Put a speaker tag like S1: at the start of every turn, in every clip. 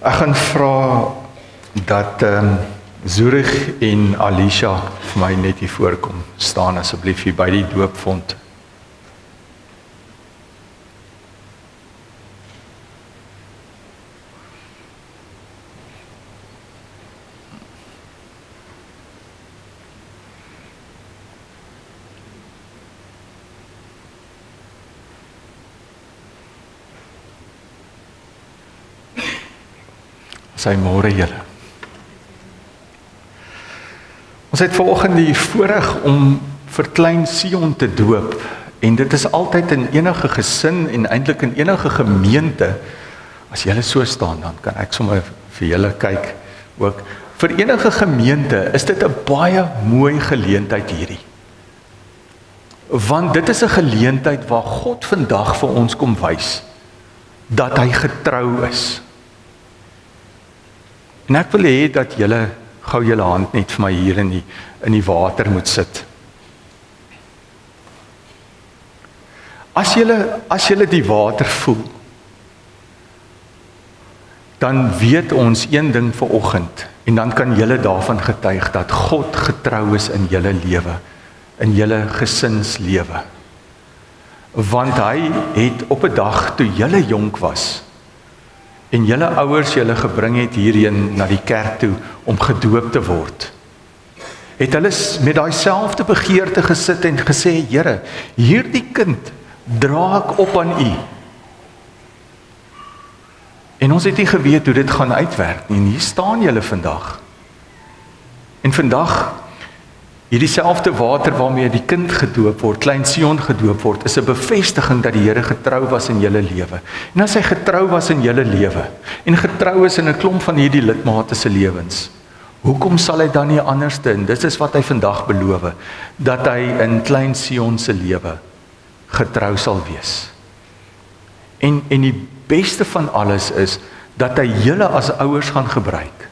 S1: Ek gaan vra dat Zurich en Alicia vir my net hier voorkom staan asseblief hier by die doopfont. Sy môre julle. Ons het vanoggend die voorreg om vir klein Sion te doop en dit is altyd in enige gesin en eintlik in enige gemeente. As julle so staan dan kan ek sommer vir julle kyk ook. Vir enige gemeente is dit 'n baie mooi geleentheid hierdie. Want dit is 'n geleentheid waar God vandag vir ons kom wys dat hy getrou is. En ek wil hê dat julle gou julle hand net vir my hier in die water moet sit. As julle die water voel, dan weet ons een ding vanoggend en dan kan julle daarvan getuig dat God getrou is in julle lewe, in julle gesinslewe. Want hy het op 'n dag toe julle jonk was en julle ouers julle gebring het hierheen na die kerk toe om gedoop te word, het hulle met daai selfde begeerte gesit en gesê, Here, hierdie kind dra ek op aan U. En ons het nie geweet hoe dit gaan uitwerk nie, en hier staan julle vandag. En vandag, hierdie selfde water waarmee die kind gedoop word, klein Sion gedoop word, is 'n bevestiging dat die Here getrou was in julle lewe. En as hy getrou was in julle lewe, en getrou is in 'n klomp van hierdie lidmate se lewens, hoekom sal hy dan nie anders doen? Dit is wat hy vandag beloof, dat hy in klein Sion se lewe getrou sal wees. En die beste van alles is, dat hy julle as ouers gaan gebruik,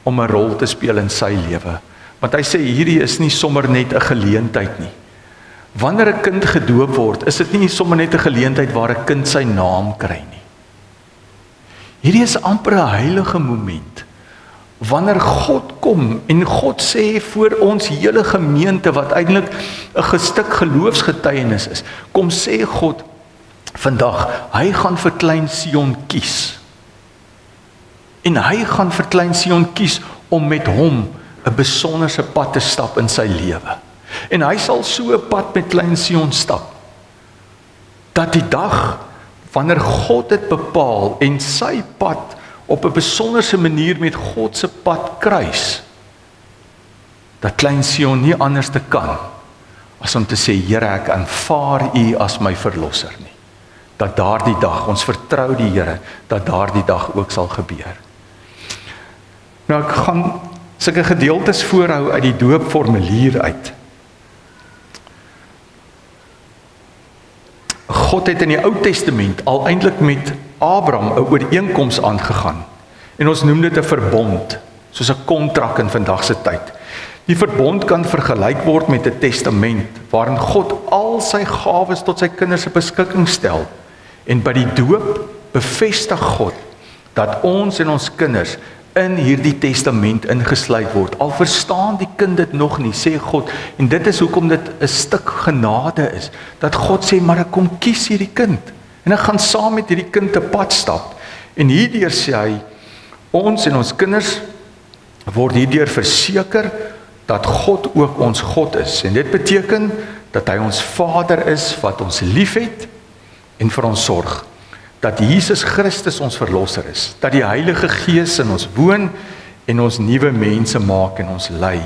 S1: om 'n rol te speel in sy lewe. Want hy sê, hierdie is nie sommer net 'n geleentheid nie. Wanneer 'n kind gedoop word, is dit nie sommer net 'n geleentheid waar 'n kind sy naam kry nie. Hierdie is amper 'n heilige moment. Wanneer God kom en God sê vir ons hele gemeente, wat eintlik 'n stuk geloofsgetuienis is, kom sê God vandag, hy gaan vir klein Sion kies. En hy gaan vir klein Sion kies om met hom 'n besonderse pad te stap in sy lewe. En hy sal so 'n pad met klein Sion stap, dat die dag, wanneer God dit bepaal, en sy pad op 'n besonderse manier met God se pad kruis, dat klein Sion nie anders te kan, as om te sê, Here, ek aanvaar U as my verlosser nie. Dat daardie dag, ons vertrou die Here, dat daardie dag ook sal gebeur. Nou, ek gaan sulke gedeeltes voorhou uit die doopformulier uit. God het in die Ou Testament al eintlik met Abraham 'n ooreenkoms aangegaan. En ons noem dit 'n verbond, soos 'n kontrak in vandag se tyd. Die verbond kan vergelyk word met 'n testament, waarin God al sy gawes tot sy kinders se beskikking stel. En by die doop bevestig God dat ons en ons kinders in hierdie testament ingesluit word. Al verstaan die kind dit nog nie, sê God, en dit is hoekom dit 'n stuk genade is, dat God sê, maar ek kom kies hierdie kind, en ek gaan saam met hierdie kind 'n pad stap. En hierdeur sê hy, ons en ons kinders word hierdeur verseker dat God ook ons God is. En dit beteken dat hy ons Vader is wat ons liefhet en vir ons sorg. Dat Jesus Christus ons verlosser is, dat die Heilige Gees in ons woon en ons nuwe mense maak en ons lei.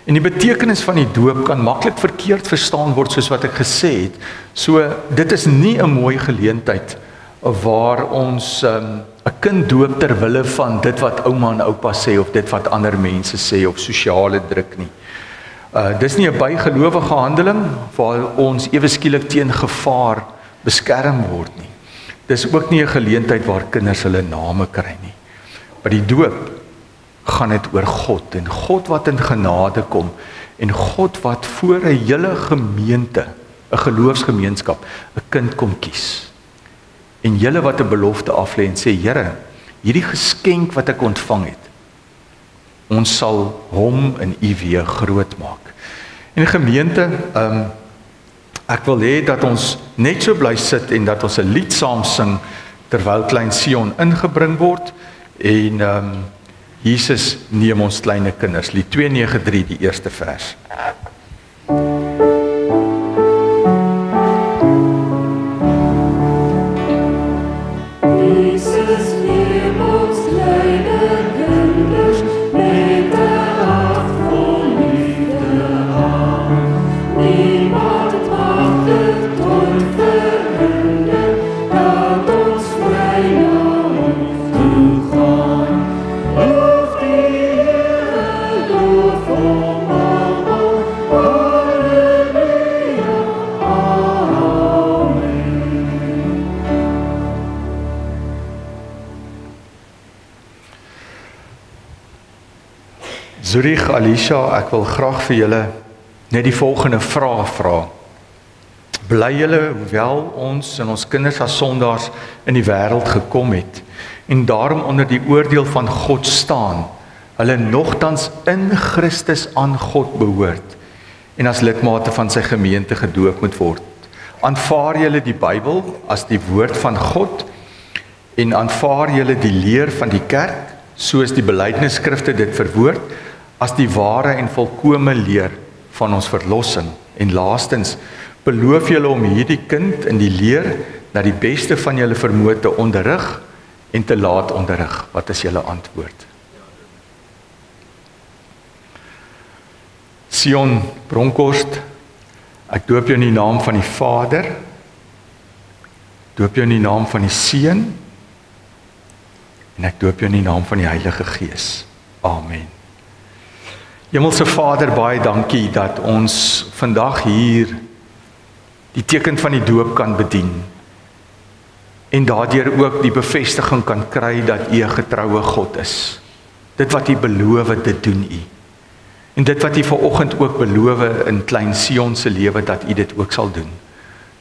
S1: En die betekenis van die doop kan maklik verkeerd verstaan word, soos wat ek gesê het. So, dit is nie 'n mooi geleentheid waar ons 'n kind doop ter wille van dit wat ouma en oupa sê, of dit wat ander mense sê, of sosiale druk nie. Dis nie 'n bygelowige handeling waar ons ewe skielik teen gevaar beskerm word nie. Dis ook nie 'n geleentheid waar kinders hulle name kry nie. By die doop gaan dit oor God, en God wat in genade kom, en God wat voor 'n hele gemeente, 'n geloofsgemeenskap, 'n kind kom kies. En julle wat 'n belofte aflê en sê, Here, hierdie geskenk wat ek ontvang het, ons sal hom in U weer groot maak. En gemeente, ek wil hê dat ons net so bly sit en dat ons 'n lied saam sing terwyl klein Sion ingebring word en Jesus neem ons kleine kinders. Lied 293, die eerste vers. Zurich, Alicia, ek wil graag vir julle net die volgende vraag vra. Bly julle, hoewel ons en ons kinders as sondaars in die wêreld gekom het en daarom onder die oordeel van God staan, hulle nogtans in Christus aan God behoort en as lidmate van sy gemeente gedoop moet word. Aanvaar julle die Bybel as die woord van God en aanvaar julle die leer van die kerk, soos die belydenisskrifte dit verwoord, as die ware en volkome leer van ons verlossing. En laastens, beloof julle om hierdie kind in die leer na die beste van julle vermoë te onderrig en te laat onderrig. Wat is julle antwoord? Sion Bronkhorst, ek doop jou in die naam van die Vader, doop jou in die naam van die Seun en ek doop jou in die naam van die Heilige Gees. Amen. Hemelse Vader, baie dankie dat ons vandag hier die teken van die doop kan bedien en daardeur ook die bevestiging kan kry dat U 'n getroue God is. Dit wat U beloof, dit doen U. En dit wat U vanoggend ook beloof in klein Sion se lewe, dat U dit ook sal doen.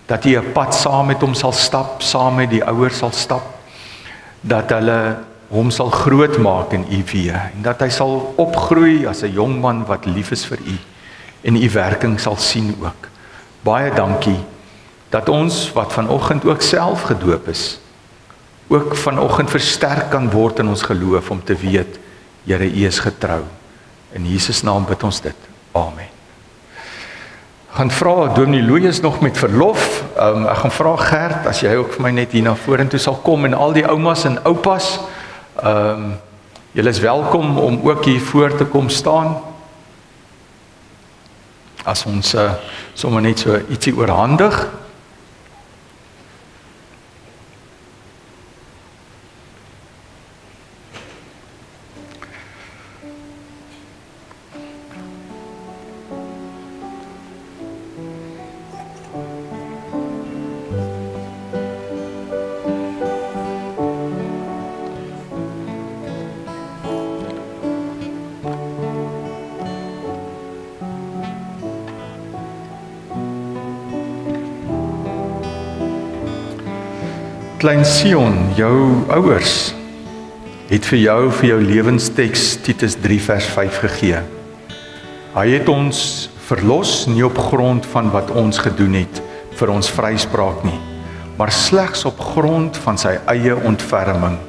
S1: Dat U 'n pad saam met hom sal stap, saam met die ouers sal stap, dat hulle hom sal groot maak in U weë en dat hy sal opgroei as 'n jong man wat lief is vir U en U werking sal sien ook. Baie dankie dat ons wat vanoggend ook self gedoop is, ook vanoggend versterk kan word in ons geloof om te weet, Here, U is getrou. In Jesus naam bid ons dit. Amen. Ek gaan vra, Dominee Louis nog met verlof. Ek gaan vra Gert, as jy ook vir my net hier na vorentoe sal kom en al die oumas en oupas, julle is welkom om ook hier voor te kom staan. As ons sommer net so ietsie oorhandig. Klein Sion, jou ouers het vir jou lewensteks Titus 3 vers 5 gegee. Hy het ons verlos nie op grond van wat ons gedoen het vir ons vryspraak nie, maar slegs op grond van sy eie ontferming.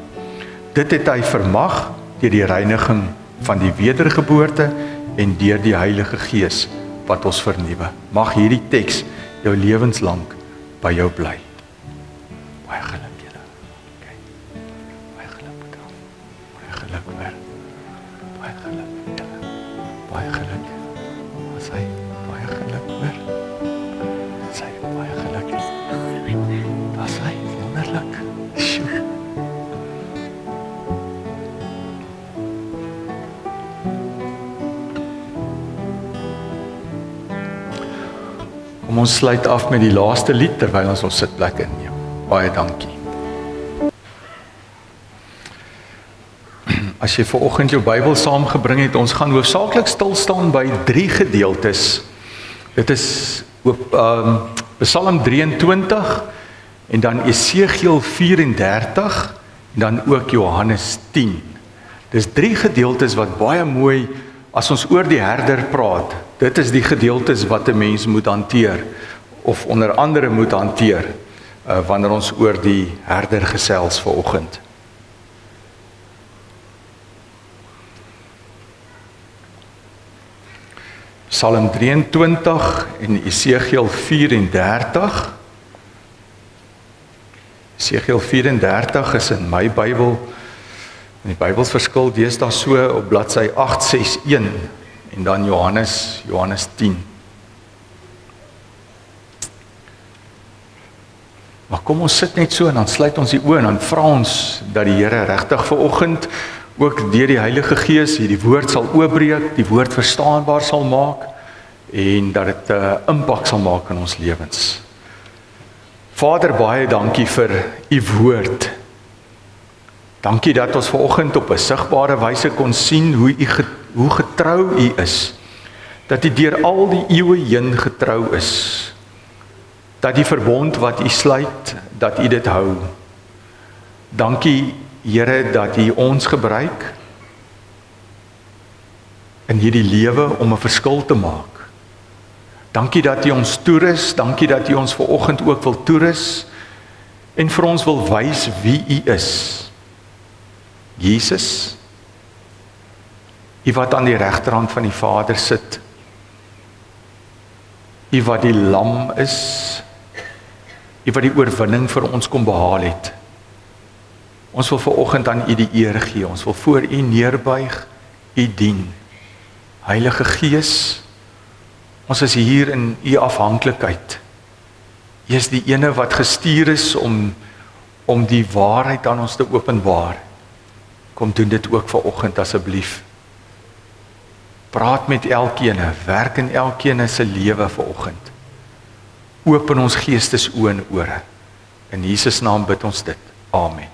S1: Dit het hy vermag deur die reiniging van die wedergeboorte en deur die Heilige Gees wat ons vernuwe. Mag hierdie teks jou lewenslank by jou bly. Baie geluk julle. Okay. Baie geluk met hom. Baie geluk weer. Baie geluk julle. Baie geluk. Wat sê? Baie geluk weer. Sê baie geluk. Dat sê wonderlik. Sjoe. Kom ons sluit af met die laaste lied terwyl ons ons sitplek inneem. Baie dankie. As jy vanoggend jou Bybel saamgebring het, ons gaan hoofsaaklik stil staan by 3 gedeeltes. Dit is Psalm 23 en dan Esegiel 34 dan ook Johannes 10. Dis 3 gedeeltes wat baie mooi, as ons oor die herder praat, dit is die gedeeltes wat 'n mens moet hanteer, of onder andere moet hanteer, wanneer ons oor die herder gesels vanoggend. Psalm 23 en Esegiel 34. Esegiel 34 is in my Bybel, in die Bybels verskil deesdae so op bladsy 861 en dan Johannes 10. Maar kom ons sit net so en dan sluit ons die oë en dan vra ons dat die Here regtig vanoggend ook deur die Heilige Gees hierdie woord sal oopbreek, die woord verstaanbaar sal maak en dat dit 'n impak sal maak in ons lewens. Vader, baie dankie vir u woord. Dankie dat ons vanoggend op 'n sigbare wyse kon sien hoe getrou u is. Dat u deur al die eeue heen getrou is. Dat die verbond wat u sluit, dat u dit hou. Dankie Here dat u ons gebruik in hierdie lewe om 'n verskil te maak. Dankie dat u ons toerus, dankie dat u ons vanoggend ook wil toerus en vir ons wil wys wie u is. Jesus, u wat aan die regterhand van die Vader sit, u wat die lam is, u wat die oorwinning vir ons kom behaal het. Ons wil vanoggend aan u die eer gee, ons wil voor u neerbuig, u dien. Heilige Gees, ons is hier in u afhanklikheid. U is die ene wat gestuur is om die waarheid aan ons te openbaar. Kom doen dit ook vanoggend asseblief. Praat met elkeen, werk in elkeen se lewe vanoggend. Open ons geestesoë en ore. In Jesus naam bid ons dit. Amen.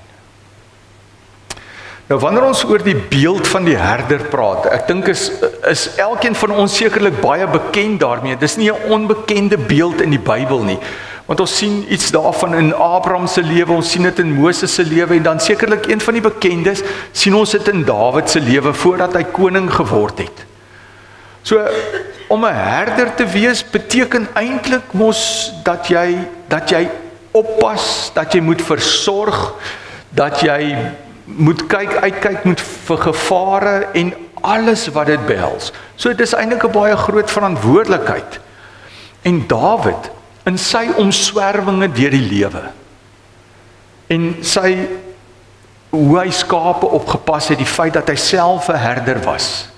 S1: Nou wanneer ons oor die beeld van die herder praat, ek dink is elkeen van ons sekerlik baie bekend daarmee. Dis nie 'n onbekende beeld in die Bybel nie. Want ons sien iets daarvan in Abraham se lewe, ons sien dit in Moses se lewe en dan sekerlik een van die bekendes sien ons dit in Dawid se lewe voordat hy koning geword het. So om 'n herder te wees beteken eintlik mos dat jy oppas, dat jy moet versorg, dat jy moet uitkyk moet vir gevare en alles wat dit behels. So dit is eintlik 'n baie groot verantwoordelikheid. En Dawid in sy omswerwinge deur die lewe en hoe hy skape opgepas het, die feit dat hy self 'n herder was,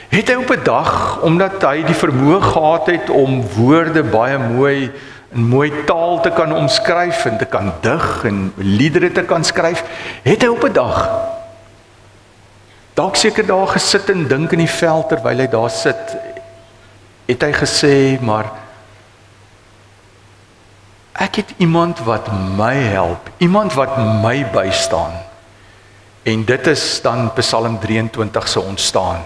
S1: het hy op 'n dag, omdat hy die vermoë gehad het om woorde baie mooi in mooi taal te kan omskryf en te kan dig en liedere te kan skryf, het hy op 'n dag dalk seker daar gesit en dink in die veld terwyl hy daar sit, het hy gesê, maar ek het iemand wat my help, iemand wat my bystaan. En dit is dan Psalm 23 se ontstaan.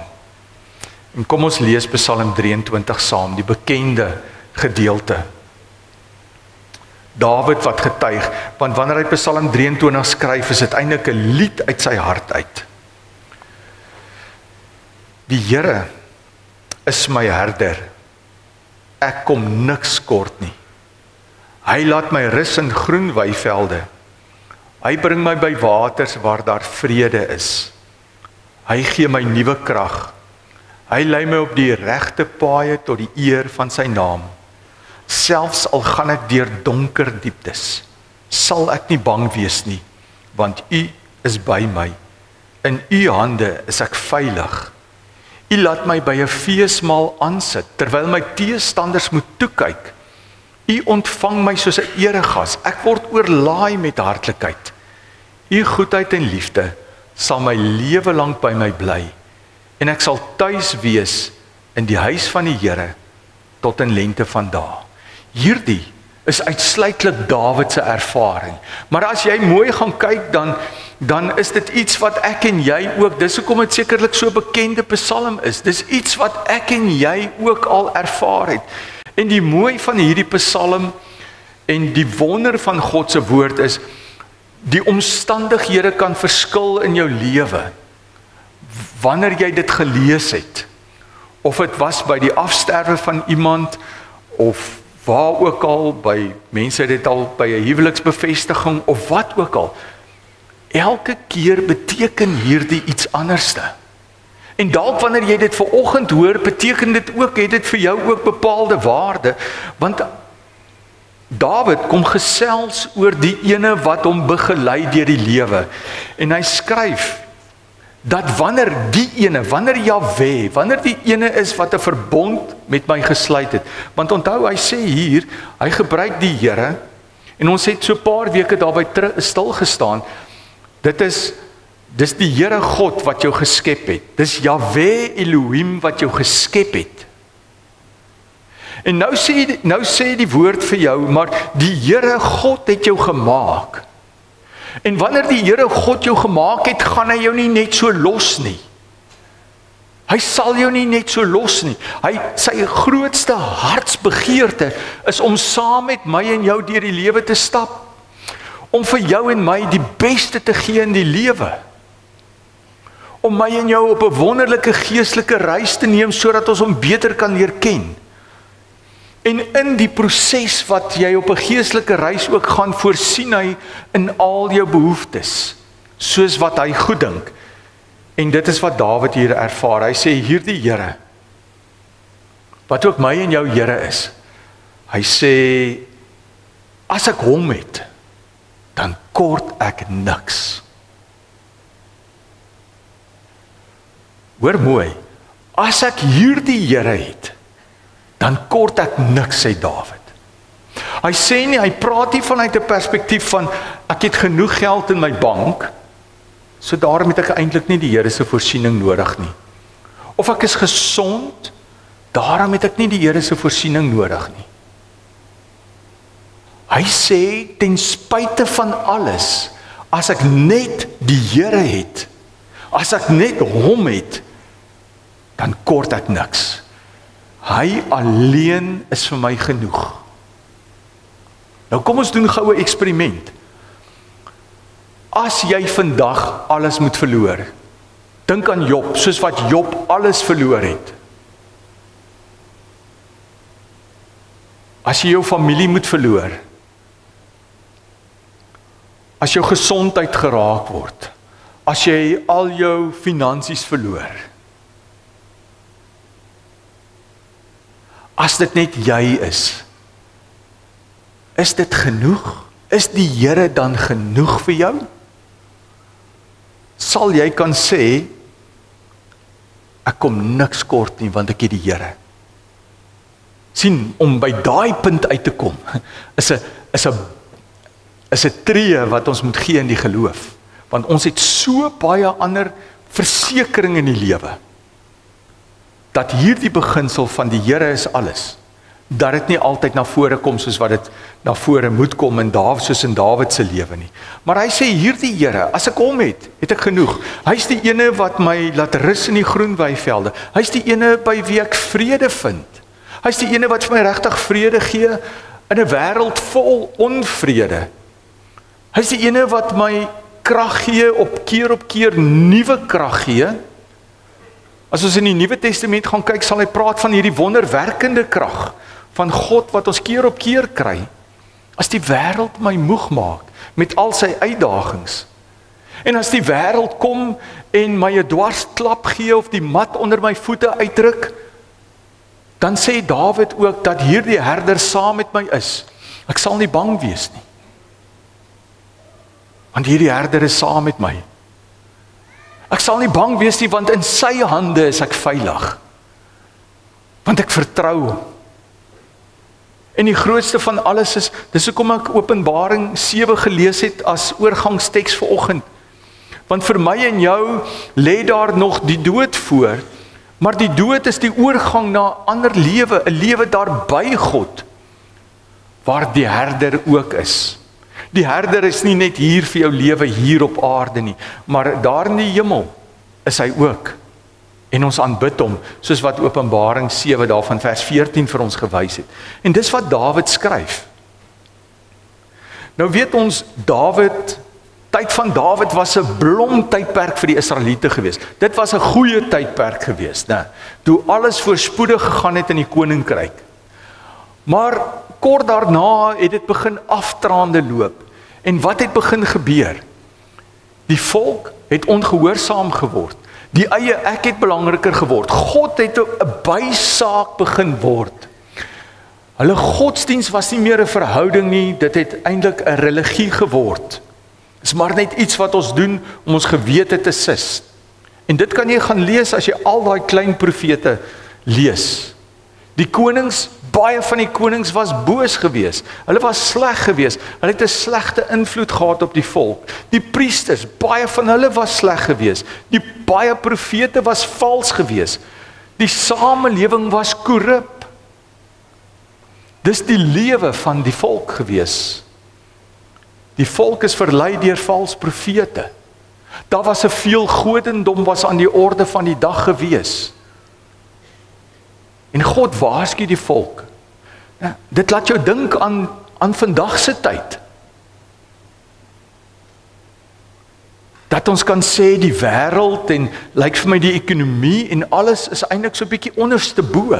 S1: En kom ons lees Psalm 23 saam, die bekende gedeelte. Dawid wat getuig, want wanneer hy Psalm 23 skryf, is dit eintlik 'n lied uit sy hart uit. Die Here is my herder, ek kom niks kort nie. Hy laat my rus in groen weivelde. Hy bring my by waters waar daar vrede is. Hy gee my nuwe krag. Hy lei my op die regte paaie tot die eer van sy naam. Selfs al gaan ek deur donker dieptes, sal ek nie bang wees nie, want U is by my. In U hande is ek veilig. U laat my by 'n feesmaal aansit, terwyl my teestanders moet toe kyk. U ontvang my soos 'n eregas, ek word oorlaai met hartlikheid. U goedheid en liefde sal my lewe lank by my bly, en ek sal tuis wees in die huis van die Here tot in lengte van dae. Hierdie is uitsluitlik Dawid se ervaring. Maar as jy mooi gaan kyk, dan is dit iets wat ek en jy ook, dis hoekom dit sekerlik so bekende Psalm is. Dis iets wat ek en jy ook al ervaar het. En die mooi van hierdie Psalm en die wonder van God se woord is, Die omstandighede kan verskil in jou lewe. Wanneer jy dit gelees het, of dit was by die afsterwe van iemand, of waar ook al, by mense dit al by 'n huweliksbevestiging, of wat ook al, elke keer beteken hierdie iets anderste. En dalk wanneer jy dit vanoggend hoor, beteken dit ook, het dit vir jou ook bepaalde waarde, want Dawid kom gesels oor die ene wat hom begelei deur die lewe. En hy skryf dat wanneer Jahwe, wanneer die ene is wat 'n verbond met my gesluit het. Want onthou, hy sê hier, hy gebruik die Here, en ons het so 'n paar weke daarby stil gestaan. Dis die Here God wat jou geskep het. Dis Jahwe Elohim wat jou geskep het. En nou sê die woord vir jou, maar die Here God het jou gemaak. En wanneer die Here God jou gemaak het, gaan hy jou nie net so los nie. Hy sal jou nie net so los nie. Sy grootste hartsbegeerte is om saam met my en jou deur die lewe te stap. Om vir jou en my die beste te gee in die lewe. Om my en jou op 'n wonderlike geestelike reis te neem, sodat ons hom beter kan leer ken. En in die proses wat jy op 'n geestelike reis ook gaan, voorsien hy in al jou behoeftes, soos wat hy goed dink. En dit is wat Dawid hier ervaar. Hy sê, hierdie Here, wat ook my en jou Here is, hy sê, as ek hom het, dan kort ek niks. Hoor mooi, as ek hierdie Here het, dan kort ek niks, sê Dawid. Hy sê nie, hy praat nie vanuit 'n perspektief van, ek het genoeg geld in my bank, so daarom het ek eintlik nie die Here se voorsiening nodig nie. Of ek is gesond, daarom het ek nie die Here se voorsiening nodig nie. Hy sê, ten spyte van alles, as ek net die Here het, as ek net hom het, dan kort ek niks. Hy alleen is vir my genoeg. Nou kom ons doen gou 'n eksperiment. As jy vandag alles moet verloor, dink aan Job, soos wat Job alles verloor het. As jy jou familie moet verloor, as jou gesondheid geraak word, as jy al jou finansies verloor, as dit net jy is dit genoeg? Is die Here dan genoeg vir jou? Sal jy kan sê, ek kom niks kort nie, want ek het die Here. Sien, om by daai punt uit te kom, is 'n tree wat ons moet gee in die geloof. Want ons het so baie ander versekering in die lewe, dat hierdie beginsel van die Here is alles, dat dit nie altyd na vore kom soos wat dit na vore moet kom soos in Dawid se lewe nie. Maar hy sê, hierdie Here, as ek hom het ek genoeg. Hy's die ene wat my laat rus in die groen weivelde. Hy's die ene by wie ek vrede vind. Hy's die ene wat vir my regtig vrede gee in 'n wêreld vol onvrede. Hy's die ene wat my krag gee, op keer nuwe krag gee. As ons in die Nuwe Testament gaan kyk, sal hy praat van hierdie wonderwerkende krag van God wat ons keer op keer kry. As die wêreld my moeg maak met al sy uitdagings, en as die wêreld kom en my 'n dwarsklap gee of die mat onder my voete uitdruk, dan sê Dawid ook dat hierdie herder saam met my is. Ek sal nie bang wees nie, want hierdie herder is saam met my. Ek sal nie bang wees nie, want in sy hande is ek veilig. Want ek vertrou hom. En die grootste van alles is, dis hoekom ek Openbaring 7 gelees het as oorgangsteks vanoggend. Want vir my en jou lê daar nog die dood voor, maar die dood is die oorgang na 'n ander lewe, 'n lewe daar by God, waar die herder ook is. Die herder is nie net hier vir jou lewe hier op aarde nie, maar daar in die hemel is hy ook. En ons aanbid hom, soos wat Openbaring 7 daarvan vers 14 vir ons gewys het. En dis wat Dawid skryf. Nou weet ons, Dawid Tyd van Dawid was 'n blomtydperk vir die Israeliete gewees. Dit was 'n goeie tydperk gewees, né? Toe alles voorspoedig gegaan het in die koninkryk. Maar kort daarna het dit begin aftraande loop. En wat het begin gebeur? Die volk het ongehoorsaam geword. Die eie ek het belangriker geword. God het 'n bysaak begin word. Hulle godsdiens was nie meer 'n verhouding nie, dit het eintlik 'n religie geword. Dit is maar net iets wat ons doen om ons gewete te sis. En dit kan jy gaan lees as jy al daai klein profete lees. Die konings, baie van die konings was boos geweest. Hulle was sleg geweest. Hulle het 'n slegte invloed gehad op die volk. Die priesters, baie van hulle was sleg geweest. Die baie profete was vals geweest. Die samelewing was korrup. Dis die lewe van die volk geweest. Die volk is verlei deur vals profete. Daar was 'n veel godendom was aan die orde van die dag geweest. En God waarsku die volk. Ja, dit laat jou dink aan vandag se tyd. Dat ons kan sê die wêreld en lyk vir my die ekonomie en alles is eintlik so 'n bietjie onderste bo.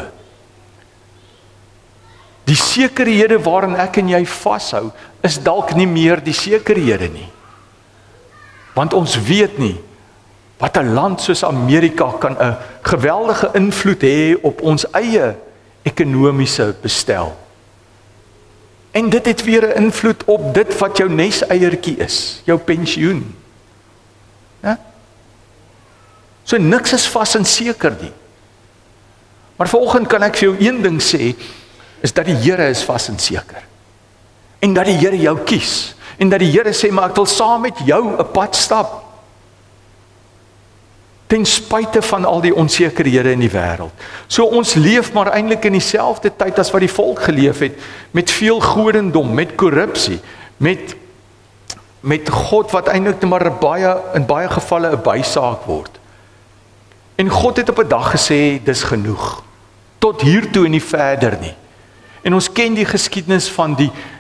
S1: Die sekerhede waarin ek en jy vashou, is dalk nie meer die sekerhede nie. Want ons weet nie wat 'n land soos Amerika kan 'n geweldige invloed hê op ons eie ekonomiese bestel. En dit het weer 'n invloed op dit wat jou neseiertjie is, jou pensioen. Ja? So niks is vas en seker nie. Maar vanoggend kan ek vir jou een ding sê, is dat die Here is vas en seker. En dat die Here jou kies. En dat die Here sê, maar ek wil saam met jou 'n pad stap. Ten spyte van al die onsekerhede in die wêreld. So ons leef maar eintlik in dieselfde tyd as wat die volk geleef het, met veel godendom, met korrupsie, met God wat eintlik net maar in baie gevalle 'n bysaak word. En God het op 'n dag gesê, dis genoeg. Tot hiertoe en nie verder nie. En ons ken die geskiedenis van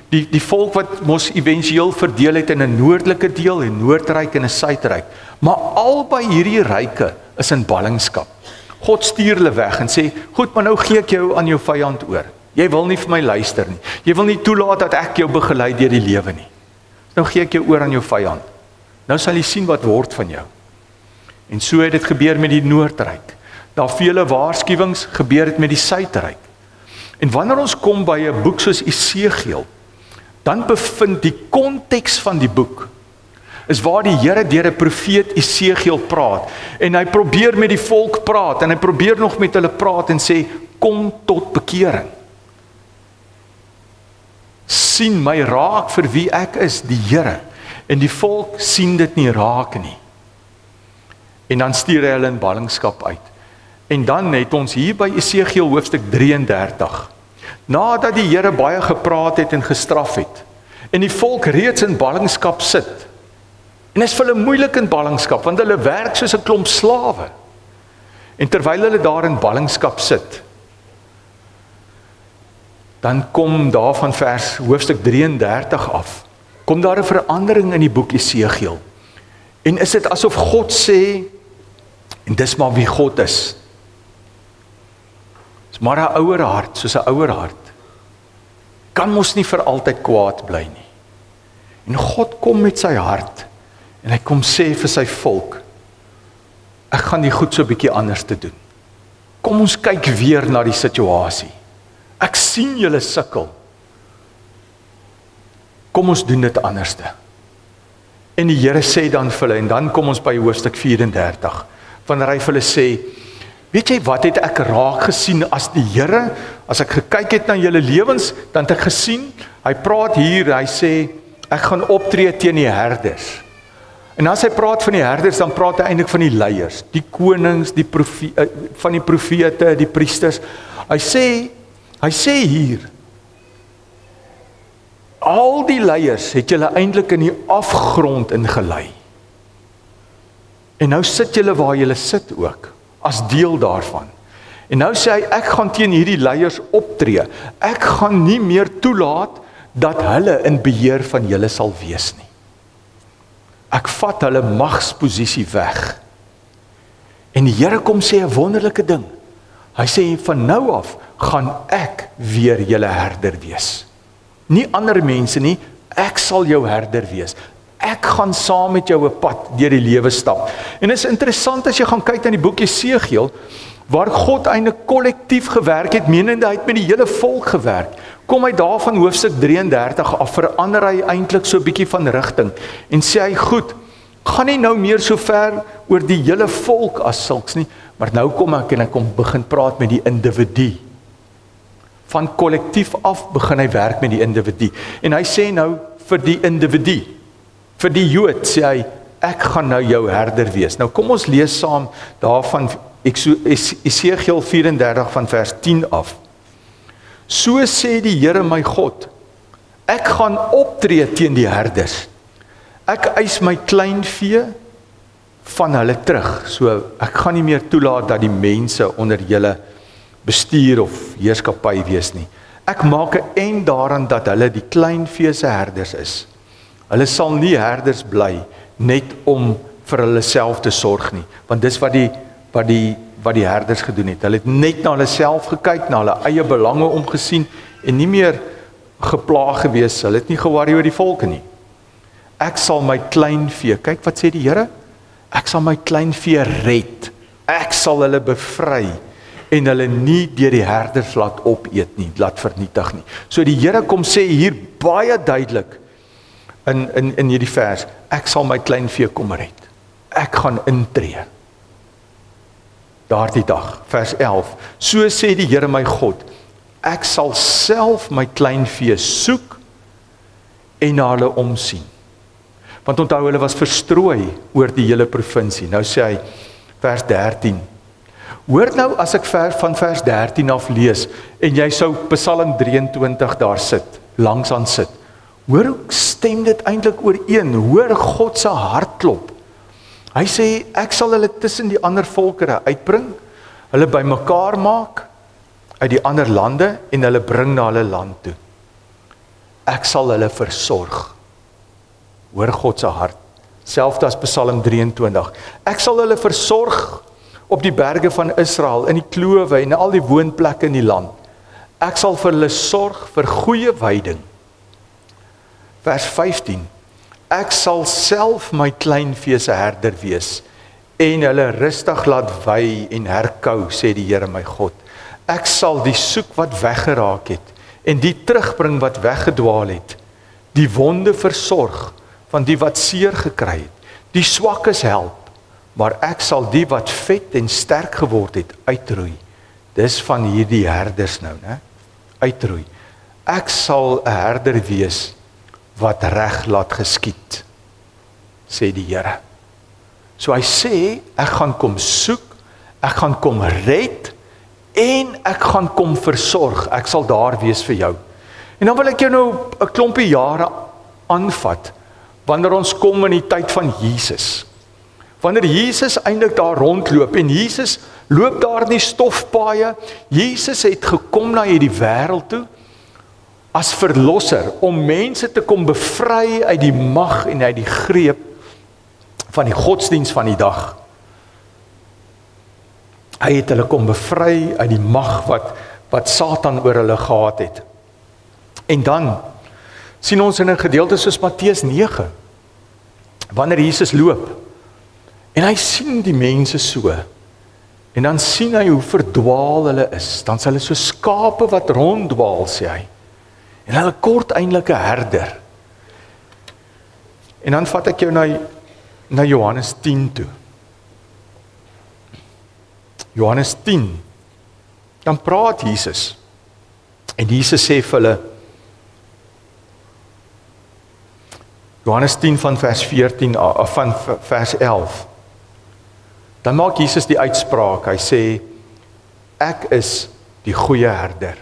S1: die volk wat mos éventueel verdeel het in 'n noordelike deel, 'n noordryk en 'n suidryk. Maar albei hierdie ryke is in ballingskap. God stuur hulle weg en sê, goed, maar nou gee ek jou aan jou vyand oor. Jy wil nie vir my luister nie. Jy wil nie toelaat dat ek jou begelei deur die lewe nie. Nou gee ek jou oor aan jou vyand. Nou sal jy sien wat word van jou. En so het dit gebeur met die noordryk. Daar vele waarskuwings gebeur het met die suidryk. En wanneer ons kom by 'n boek soos Esegiel, dan bevind die konteks van die boek is waar die Here deur 'n profeet Esegiel praat en hy probeer met die volk praat en hy probeer nog met hulle praat en sê kom tot bekering. Sien my raak vir wie ek is, die Here, en die volk sien dit nie raak nie. En dan stuur hy hulle in ballingskap uit. En dan het ons hier by Esegiel hoofstuk 33, nadat die Here baie gepraat het en gestraf het, en die volk reeds in ballingskap sit, en is vir hulle moeilik in ballingskap, want hulle werk soos 'n klomp slawe, en terwyl hulle daar in ballingskap sit, dan kom daar van vers hoofstuk 33 af, kom daar 'n verandering in die boek Esegiel, en is dit asof God sê, en dis maar wie God is, is maar 'n ouer hart, soos 'n ouer hart, kan mos nie vir altyd kwaad bly nie. En God kom met sy hart, en hy kom sê vir sy volk, ek gaan die goed so 'n bietjie anders te doen. Kom ons kyk weer na die situasie. Ek sien julle sukkel. Kom ons doen dit anderste. En die Here sê dan vir hulle, en dan kom ons by hoofstuk 34, wanneer hy vir hulle sê, weet jy wat het ek raak gesien as die Here, as ek gekyk het na julle lewens, dan het ek gesien, hy praat hier, hy sê, ek gaan optree teen die herders. En as hy praat van die herders, dan praat hy eintlik van die leiers, die konings, van die profete, die priesters. Hy sê hier, al die leiers het julle eintlik in die afgrond ingelei. En nou sit julle waar julle sit ook, as deel daarvan. En nou sê hy, ek gaan teen hierdie leiers optree. Ek gaan nie meer toelaat dat hulle in beheer van julle sal wees nie. Ek vat hulle magsposisie weg. En die Here kom sê 'n wonderlike ding. Hy sê, van nou af gaan ek weer julle herder wees. Nie ander mense nie, ek sal jou herder wees. Ek gaan saam met jou 'n pad deur die lewe stap. En dit is interessant as jy gaan kyk na die boek Jesegiel, waar God eintlik kollektief gewerk het, menende hy het met die hele volk gewerk. Kom hy daar van hoofstuk 33 af, verander hy eintlik so 'n bietjie van rigting, en sê hy, goed, gaan nie nou meer so ver oor die hele volk as sulks nie, maar nou kom ek en ek kom begin praat met die individu. Van kollektief af begin hy werk met die individu. En hy sê nou vir die individu, vir die Jood sê hy, ek gaan nou jou herder wees. Nou kom ons lees saam daarvan Esegiel 34 van vers 10 af. So sê die Here my God, ek gaan optree teen die herders. Ek eis my kleinvee van hulle terug. So ek gaan nie meer toelaat dat die mense onder julle bestuur of heerskappy wees nie. Ek maak 'n eind daaraan dat hulle die kleinvee se herders is. Hulle sal nie herders bly net om vir hulle self te sorg nie, want dis wat die herders gedoen het. Hulle het net na hulle self gekyk, na hulle eie belange omgesien en nie meer geplaag gewees. Hulle het nie ge-worry oor die volke nie. Ek sal my kleinvee, kyk wat sê die Here? Ek sal my kleinvee red. Ek sal hulle bevry en hulle nie deur die herders laat opeet nie, laat vernietig nie. So die Here kom sê hier baie duidelik in hierdie vers, ek sal my kleinvee kom red. Ek gaan intree. Daardie dag, vers 11. So sê die Here my God, ek sal self my kleinvee soek en na hulle omsien. Want onthou, hulle was verstrooi oor die hele provinsie. Nou sê hy, vers 13. Hoor nou as ek van vers 13 af lees, en jy sou Psalm 23 daar sit, langs aan sit. Hoor hoe stem dit eintlik ooreen, hoor God se hartklop. Hy sê, ek sal hulle tussen die ander volkere uitbring, hulle bymekaar maak, uit die ander lande, en hulle bring na hulle land toe. Ek sal hulle versorg. Hoor God se hart, selfs as Psalm 23. Ek sal hulle versorg op die berge van Israel, in die klowe en al die woonplekke in die land. Ek sal vir hulle sorg vir goeie weiding. Vers 15. Ek sal self my kleinvee se herder wees en hulle rustig laat wei en herkou, sê die Here my God. Ek sal die soek wat weggeraak het en die terugbring wat weggedwaal het, die wonde versorg van die wat seer gekry het, die swakkes help, maar ek sal die wat vet en sterk geword het uitroei. Dis van hierdie herders nou, né? Uitroei. Ek sal 'n herder wees wat reg laat geskied, sê die Here. So hy sê, ek gaan kom soek, ek gaan kom red, en ek gaan kom versorg, ek sal daar wees vir jou. En dan wil ek jou nou 'n klompie jare aanvat, wanneer ons kom in die tyd van Jesus. Wanneer Jesus eintlik daar rondloop, en Jesus loop daar in die stofpaaie, Jesus het gekom na hierdie wêreld toe, as verlosser, om mense te kom bevry uit die mag en uit die greep van die godsdiens van die dag. Hy het hulle kom bevry uit die mag wat Satan oor hulle gehad het. En dan sien ons in 'n gedeelte soos Matteus 9, wanneer Jesus loop, en hy sien die mense so, en dan sien hy hoe verdwaal hulle is, dan is hulle so skape wat ronddwaal, sê hy. En hulle kort eintlik 'n herder. En dan vat ek jou na Johannes 10 toe. Johannes 10. Dan praat Jesus. En Jesus sê vir hulle, Johannes 10 van vers 14 of van vers 11. Dan maak Jesus die uitspraak. Hy sê, ek is die goeie herder.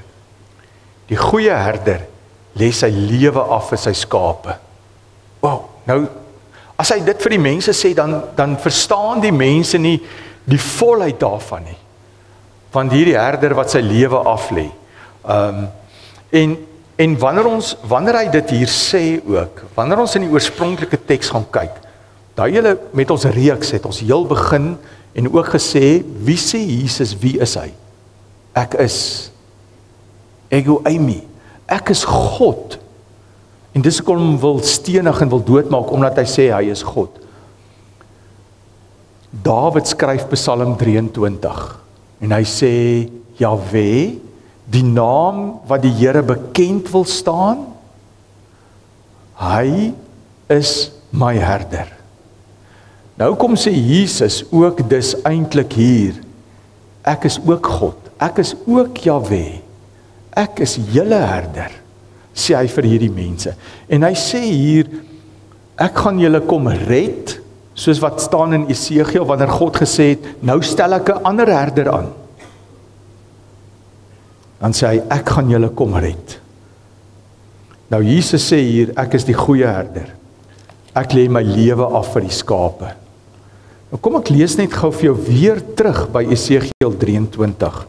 S1: Die goeie herder lê sy lewe af vir sy skape. Wow, nou, as hy dit vir die mense sê, dan verstaan die mense nie die volheid daarvan nie. Van hierdie herder wat sy lewe af lê. En wanneer hy dit hier sê ook, wanneer ons in die oorspronklike teks gaan kyk, Daai julle met ons reeks het ons heel begin en ook gesê, wie sê Jesus, wie is hy? Ek is ego eimi. Ek is God. En dis hoekom hom wil stenig en wil doodmaak, omdat hy sê hy is God. Dawid skryf Psalm 23 en hy sê, Jahwe, die naam wat die Here bekend wil staan, hy is my herder. Nou kom sê Jesus ook dis eintlik hier, ek is ook God, ek is ook Jahwe, ek is julle herder, sê hy vir hierdie mense. En hy sê hier, ek gaan julle kom red, soos wat staan in Esegiel, wanneer God gesê het, nou stel ek 'n ander herder aan. Dan sê hy, ek gaan julle kom red. Nou Jesus sê hier, ek is die goeie herder. Ek lê my lewe af vir die skape. Nou kom ek lees net gou vir jou weer terug by Esegiel 23.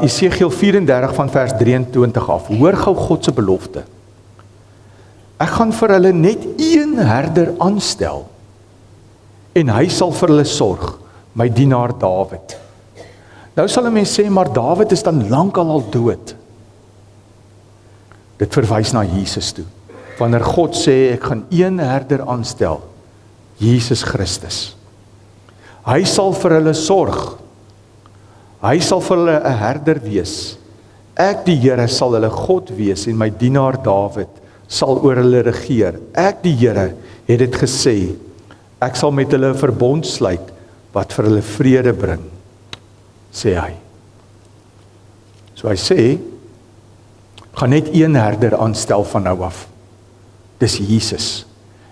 S1: Esegiel 34 van vers 23 af. Hoor gou God se belofte. Ek gaan vir hulle net een herder aanstel en hy sal vir hulle sorg, my dienaar Dawid. Nou sal 'n mens sê, maar Dawid is dan lankal al dood. Dit verwys na Jesus toe. Wanneer God sê, ek gaan een herder aanstel, Jesus Christus. Hy sal vir hulle sorg. Hy sal vir hulle 'n herder wees. Ek die Here sal hulle God wees en my dienaar Dawid sal oor hulle regeer. Ek die Here het dit gesê. Ek sal met hulle 'n verbond sluit wat vir hulle vrede bring, sê hy. So hy sê, gaan net een herder aanstel van nou af. Dis Jesus.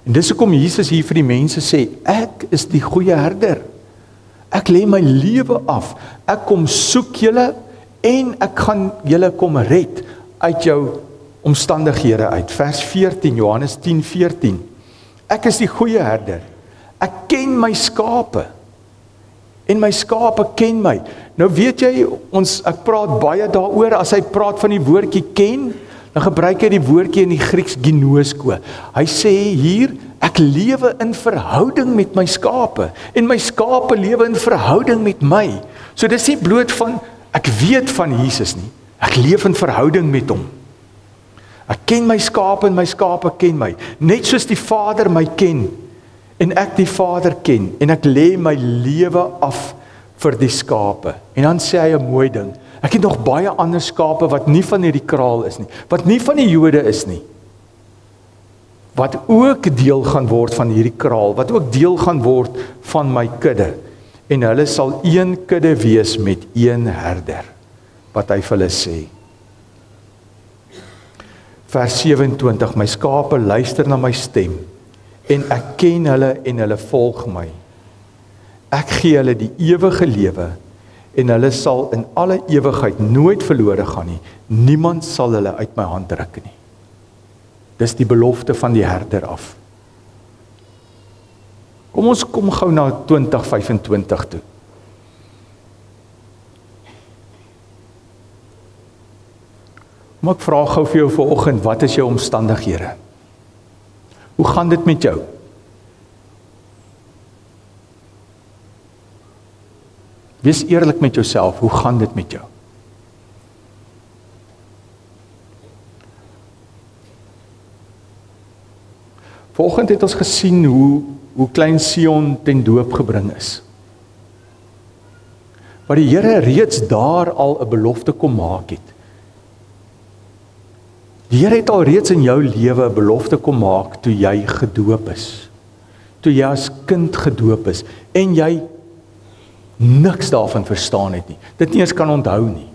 S1: En dis hoekom Jesus hier vir die mense sê, ek is die goeie herder. Ek lê my lewe af. Ek kom soek julle en ek gaan julle kom red uit jou omstandighede uit. Vers 14, Johannes 10:14. Ek is die goeie herder. Ek ken my skape. En my skape ken my. Nou weet jy, ek praat baie daaroor, as hy praat van die woordjie ken, dan gebruik hy die woordjie in die Grieks ginosko. Hy sê hier, ek lewe in verhouding met my skape, en my skape lewe in verhouding met my. So dis nie bloot van, ek weet van Jesus nie, ek leef in verhouding met hom. Ek ken my skape en my skape ken my, net soos die Vader my ken, en ek die Vader ken, en ek lê my lewe af vir die skape. En dan sê hy 'n mooi ding, ek het nog baie ander skape wat nie van hierdie kraal is nie, wat nie van die Jode is nie, wat ook deel gaan word van hierdie kraal, wat ook deel gaan word van my kudde, en hulle sal een kudde wees met een herder, wat hy vir hulle sê. Vers 27, my skape luister na my stem, en ek ken hulle en hulle volg my. Ek gee hulle die ewige lewe, en hulle sal in alle ewigheid nooit verlore gaan nie. Niemand sal hulle uit my hand ruk nie. Dis die belofte van die herder af. Kom ons kom gou na 2025 toe. Maar ek vra gou vir jou vanoggend, wat is jou omstandighede? Hoe gaan dit met jou? Wees eerlik met jouself, hoe gaan dit met jou? Vanoggend het ons gesien hoe klein Sion ten doop gebring is. Maar die Here reeds daar al 'n belofte kom maak het. Die Here het al reeds in jou lewe 'n belofte kom maak toe jy gedoop is. Toe jy as kind gedoop is en jy niks daarvan verstaan het nie. Dit nie eens kan onthou nie.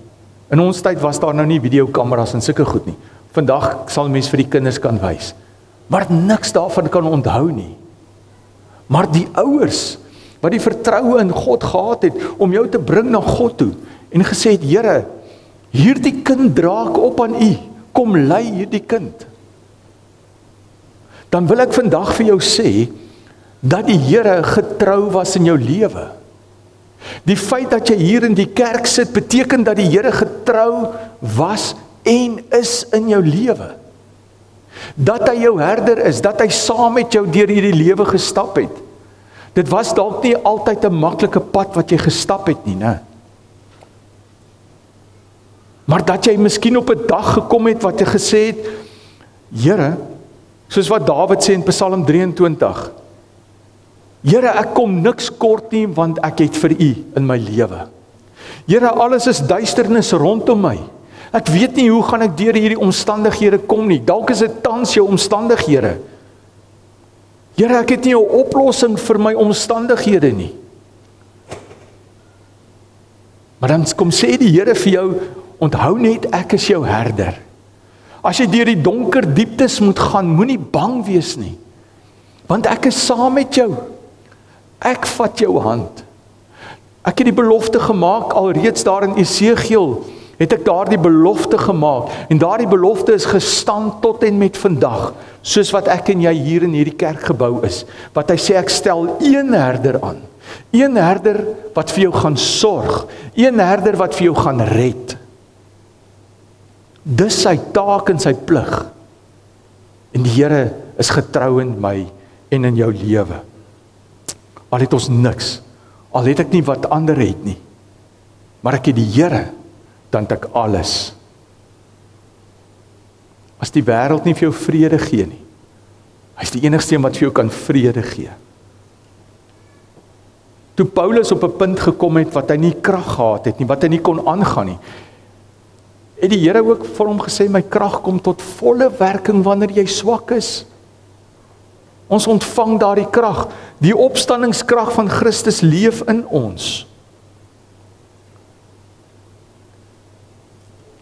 S1: In ons tyd was daar nou nie videokameras en sulke goed nie. Vandag sal mense vir die kinders kan wys. Maar niks daarvan kan onthou nie. Maar die ouers wat die vertroue in God gehad het om jou te bring na God toe en gesê het, Here, hierdie kind dra ek op aan U. Kom lei hierdie kind. Dan wil ek vandag vir jou sê dat die Here getrou was in jou lewe. Die feit dat jy hier in die kerk sit beteken dat die Here getrou was en is in jou lewe. Dat hy jou herder is, dat hy saam met jou deur hierdie lewe gestap het. Dit was dalk nie altyd 'n maklike pad wat jy gestap het nie, né? Maar dat jy miskien op 'n dag gekom het wat jy gesê het, Here, soos wat Dawid sê in Psalm 23, Here, ek kom niks kort nie, want ek het vir U in my lewe. Here, alles is duisternis rondom my. Ek weet nie hoe gaan ek deur hierdie omstandighede kom nie. Dalk is dit tans jou omstandighede. Here, ek het nie 'n oplossing vir my omstandighede nie. Maar dan kom sê die Here vir jou, onthou net ek is jou herder. As jy deur die donker dieptes moet gaan, moenie bang wees nie. Want ek is saam met jou. Ek vat jou hand. Ek het die belofte gemaak alreeds daar in Esegiel. Het ek daardie belofte gemaak, en daardie belofte is gestand tot en met vandag, soos wat ek en jy hier in hierdie kerkgebou is, wat hy sê ek stel een herder aan, een herder wat vir jou gaan sorg, een herder wat vir jou gaan red. Dis sy taak en sy plig, en die Here is getrou in my en in jou lewe. Al het ons niks, al het ek nie wat ander het nie, maar ek het die Here, dan het ek alles. As die wêreld nie vir jou vrede gee nie, hy is die enigste een wat vir jou kan vrede gee. Toe Paulus op 'n punt gekom het wat hy nie krag gehad het nie, wat hy nie kon aangaan nie, het die Here ook vir hom gesê, my krag kom tot volle werking wanneer jy swak is. Ons ontvang daardie krag, die opstandingskrag van Christus leef in ons.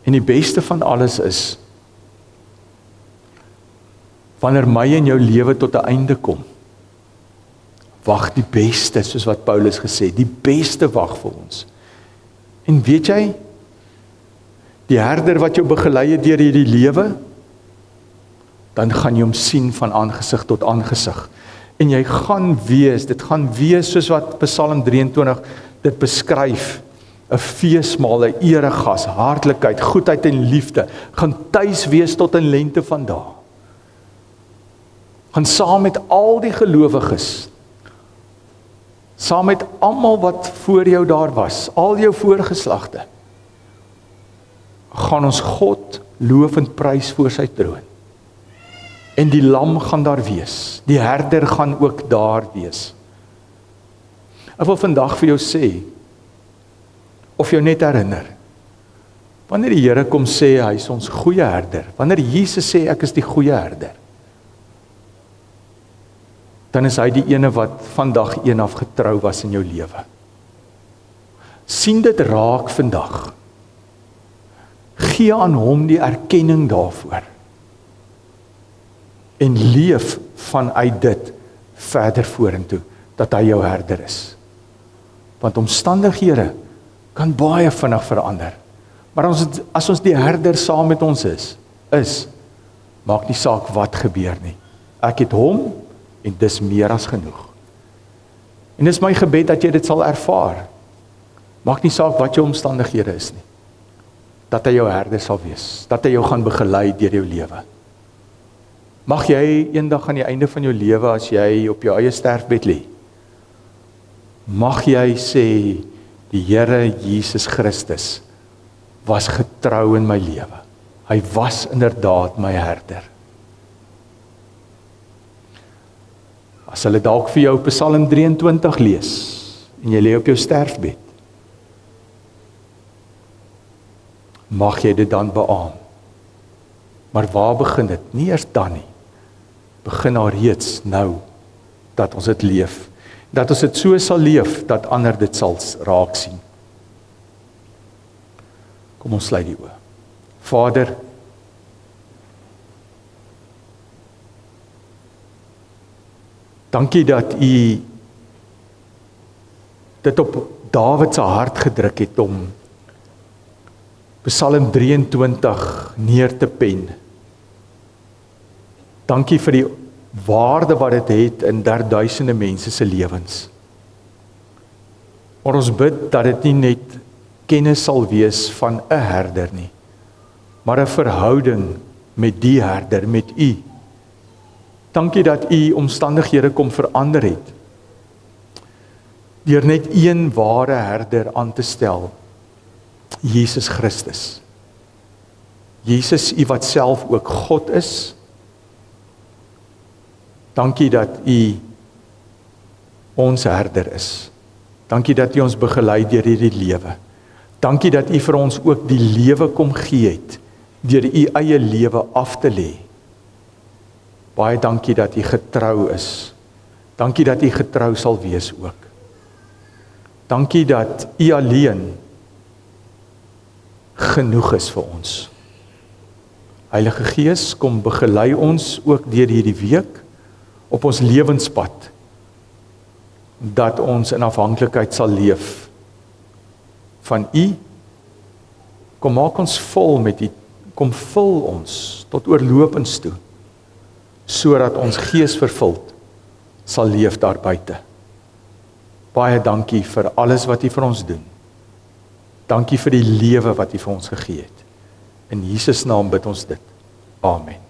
S1: En die beste van alles is, wanneer my en jou lewe tot 'n einde kom, wag die beste, soos wat Paulus gesê, die beste wag vir ons. En weet jy, die herder wat jou begelei het deur hierdie lewe, dan gaan jy hom sien van aangesig tot aangesig. En jy gaan wees, dit gaan wees soos wat Psalm 23 dit beskryf, 'n feesmaal, 'n eregas, hartlikheid, goedheid en liefde, gaan tuis wees tot in lente van dae. Gaan saam met al die gelowiges, saam met almal wat voor jou daar was, al jou voorgeslagte, gaan ons God loof en prys voor sy troon. En die lam gaan daar wees, die herder gaan ook daar wees. Ek wil vandag vir jou sê, of jou net herinner, wanneer die Here kom sê, hy is ons goeie herder, wanneer Jesus sê, ek is die goeie herder, dan is hy die ene wat van dag 1 af getrou was in jou lewe. Sien dit raak vandag. Gee aan hom die erkenning daarvoor. En leef vanuit dit verder vorentoe, dat hy jou herder is. Want omstandighede kan baie vinnig verander. Maar as ons die herder saam met ons is, maak nie saak wat gebeur nie. Ek het hom, en dis meer as genoeg. En dis my gebed dat jy dit sal ervaar. Maak nie saak wat jou omstandighede is nie. Dat hy jou herder sal wees, dat hy jou gaan begelei deur jou lewe. Mag jy eendag aan die einde van jou lewe, as jy op jou eie sterfbed lê, mag jy sê, die Here Jesus Christus was getrou in my lewe. Hy was inderdaad my herder. As hulle dalk vir jou Psalm 23 lees, en jy lê op jou sterfbed, mag jy dit dan beaam. Maar waar begin dit? Nie eers dan nie. Begin al reeds nou, dat ons dit leef. Dat ons dit so sal leef, dat ander dit sal raak sien. Kom ons sluit die oë. Vader, dankie dat U dit op Dawid se hart gedruk het om Psalm 23 neer te pen. Dankie vir die waarde wat dit het in duisende mense se lewens. Maar ons bid dat dit nie net kennis sal wees van 'n herder nie, maar 'n verhouding met die herder, met U, Dankie dat U omstandighede kom verander het, deur net een ware herder aan te stel, Jesus Christus. Jesus, U wat self ook God is. Dankie dat U ons herder is. Dankie dat U ons begelei deur hierdie lewe. Dankie dat U vir ons ook die lewe kom gee het, deur U eie lewe af te lê. Baie dankie dat U getrou is. Dankie dat U getrou sal wees ook. Dankie dat U alleen genoeg is vir ons. Heilige Gees, kom begelei ons ook deur hierdie week op ons lewenspad, dat ons in afhanklikheid sal leef van U. Kom maak ons vol met U, kom vul ons tot oorlopends toe, sodat ons gees vervuld sal leef daar buite. Baie dankie vir alles wat U vir ons doen. Dankie vir die lewe wat U vir ons gegee het. In Jesus naam bid ons dit. Amen.